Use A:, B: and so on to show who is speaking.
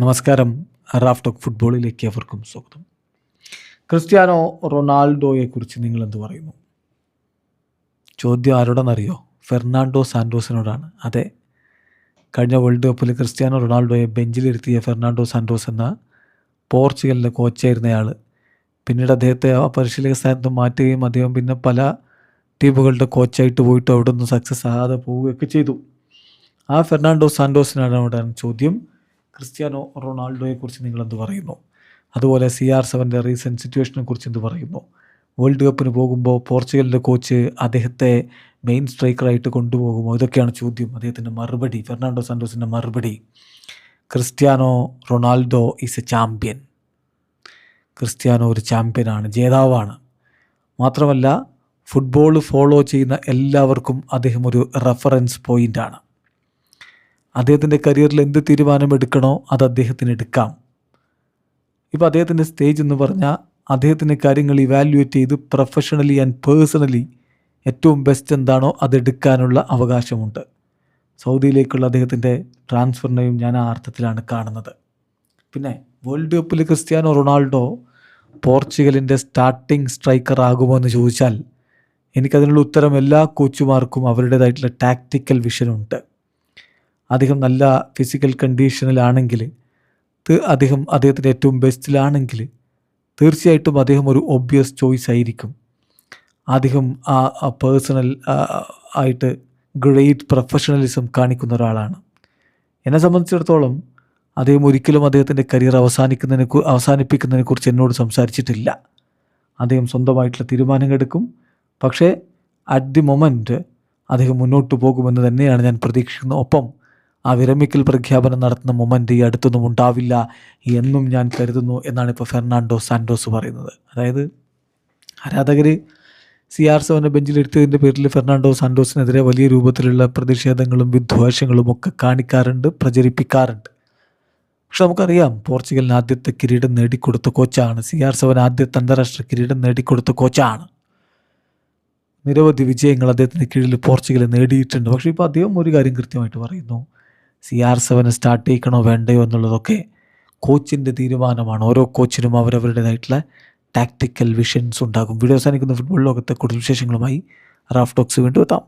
A: നമസ്കാരം. Raf talk ഫുട്ബോളിലേക്ക് അവർക്കും സ്വാഗതം. ക്രിസ്ത്യാനോ റൊണാൾഡോയെക്കുറിച്ച് നിങ്ങൾ എന്ത് പറയുന്നു? ചോദ്യം ആരോടെന്നറിയോ? ഫെർണാണ്ടോ സാന്റോസിനോടാണ്. അതെ, കഴിഞ്ഞ വേൾഡ് കപ്പിൽ ക്രിസ്ത്യാനോ റൊണാൾഡോയെ ബെഞ്ചിലിരുത്തിയ ഫെർണാണ്ടോ സാന്റോസ് എന്ന പോർച്ചുഗലിൻ്റെ കോച്ചായിരുന്നയാൾ പിന്നീട് അദ്ദേഹത്തെ ആ പരിശീലക സ്ഥാനത്ത് മാറ്റുകയും അദ്ദേഹം പിന്നെ പല ടീമുകളുടെ കോച്ചായിട്ട് പോയിട്ട് അവിടെ നിന്ന് സക്സസ് ആകാതെ പോവുകയൊക്കെ ചെയ്തു. ആ ഫെർണാണ്ടോ സാന്റോസിനോടാണ് ചോദ്യം, ക്രിസ്ത്യാനോ റൊണാൾഡോയെക്കുറിച്ച് നിങ്ങളെന്ത് പറയുന്നു? അതുപോലെ CR7 റീസെൻറ്റ് സിറ്റുവേഷനെ കുറിച്ച് എന്ത് പറയുന്നു? വേൾഡ് കപ്പിന് പോകുമ്പോൾ പോർച്ചുഗലിൻ്റെ കോച്ച് അദ്ദേഹത്തെ മെയിൻ സ്ട്രൈക്കറായിട്ട് കൊണ്ടുപോകുമോ? ഇതൊക്കെയാണ് ചോദ്യം. അദ്ദേഹത്തിൻ്റെ മറുപടി, ഫെർണാണ്ടോ സാന്റോസിൻ്റെ മറുപടി, Cristiano Ronaldo is A champion. Cristiano ഒരു ചാമ്പ്യനാണ്, ജേതാവാണ്. മാത്രമല്ല ഫുട്ബോൾ ഫോളോ ചെയ്യുന്ന എല്ലാവർക്കും അദ്ദേഹം ഒരു റെഫറൻസ് പോയിൻ്റാണ്. അദ്ദേഹത്തിൻ്റെ കരിയറിൽ എന്ത് തീരുമാനമെടുക്കണോ അത് അദ്ദേഹത്തിന് എടുക്കാം. ഇപ്പോൾ അദ്ദേഹത്തിൻ്റെ സ്റ്റേജ് എന്ന് പറഞ്ഞാൽ അദ്ദേഹത്തിൻ്റെ കാര്യങ്ങൾ ഇവാലുവേറ്റ് ചെയ്ത് പ്രൊഫഷണലി ആൻഡ് പേഴ്സണലി ഏറ്റവും ബെസ്റ്റ് എന്താണോ അതെടുക്കാനുള്ള അവകാശമുണ്ട്. സൗദിയിലേക്കുള്ള അദ്ദേഹത്തിൻ്റെ ട്രാൻസ്ഫറിനെയും ഞാൻ ആ അർത്ഥത്തിലാണ് കാണുന്നത്. പിന്നെ വേൾഡ് കപ്പിൽ ക്രിസ്ത്യാനോ റൊണാൾഡോ പോർച്ചുഗലിൻ്റെ സ്റ്റാർട്ടിംഗ് സ്ട്രൈക്കർ ആകുമോ എന്ന് ചോദിച്ചാൽ എനിക്കതിനുള്ള ഉത്തരം എല്ലാ കോച്ചുമാർക്കും അവരുടേതായിട്ടുള്ള ടാക്റ്റിക്കൽ വിഷനുണ്ട്. അദ്ദേഹം നല്ല ഫിസിക്കൽ കണ്ടീഷനിലാണെങ്കിൽ, അദ്ദേഹത്തിൻ്റെ ഏറ്റവും ബെസ്റ്റിലാണെങ്കിൽ തീർച്ചയായിട്ടും അദ്ദേഹം ഒരു ഒബ്വിയസ് ചോയ്സ് ആയിരിക്കും. അദ്ദേഹം ആ പേഴ്സണൽ ആയിട്ട് ഗ്രേറ്റ് പ്രൊഫഷണലിസം കാണിക്കുന്ന ഒരാളാണ്. എന്നെ സംബന്ധിച്ചിടത്തോളം അദ്ദേഹം ഒരിക്കലും അദ്ദേഹത്തിൻ്റെ കരിയർ അവസാനിപ്പിക്കുന്നതിനെക്കുറിച്ച് എന്നോട് സംസാരിച്ചിട്ടില്ല. അദ്ദേഹം സ്വന്തമായിട്ടുള്ള തീരുമാനങ്ങൾ എടുക്കും. പക്ഷേ അറ്റ് ദി മൊമെൻറ്റ് അദ്ദേഹം മുന്നോട്ട് പോകുമെന്ന് തന്നെയാണ് ഞാൻ പ്രതീക്ഷിക്കുന്നത്. ഒപ്പം ആ വിരമിക്കൽ പ്രഖ്യാപനം നടത്തുന്ന മൊമെൻ്റ് ഈ അടുത്തൊന്നും ഉണ്ടാവില്ല എന്നും ഞാൻ കരുതുന്നു എന്നാണ് ഇപ്പോൾ ഫെർണാണ്ടോ സാന്റോസ് പറയുന്നത്. അതായത് ആരാധകർ CR7 ബെഞ്ചിലെടുത്തതിൻ്റെ പേരിൽ ഫെർണാണ്ടോ സാന്റോസിനെതിരെ വലിയ രൂപത്തിലുള്ള പ്രതിഷേധങ്ങളും വിദ്വേഷങ്ങളും ഒക്കെ കാണിക്കാറുണ്ട്, പ്രചരിപ്പിക്കാറുണ്ട്. പക്ഷെ നമുക്കറിയാം, പോർച്ചുഗലിന് ആദ്യത്തെ കിരീടം നേടിക്കൊടുത്ത കോച്ചാണ്. CR7 ആദ്യത്തെ അന്താരാഷ്ട്ര കിരീടം നേടിക്കൊടുത്ത കോച്ചാണ്. നിരവധി വിജയങ്ങൾ അദ്ദേഹത്തിൻ്റെ കീഴിൽ പോർച്ചുഗൽ നേടിയിട്ടുണ്ട്. പക്ഷേ ഇപ്പോൾ അദ്ദേഹം ഒരു കാര്യം കൃത്യമായിട്ട് പറയുന്നു, CR7 സ്റ്റാർട്ട് ചെയ്യിക്കണോ വേണ്ടയോ എന്നുള്ളതൊക്കെ കോച്ചിൻ്റെ തീരുമാനമാണ്. ഓരോ കോച്ചിനും അവരവരുടേതായിട്ടുള്ള ടാക്റ്റിക്കൽ വിഷൻസ് ഉണ്ടാകും. വീഡിയോ അവസാനിക്കുന്ന ഫുട്ബോൾ ലോകത്തെ കൂടുതൽ വിശേഷങ്ങളുമായി റാഫ് ടോക്സ് വീണ്ടും എത്താം.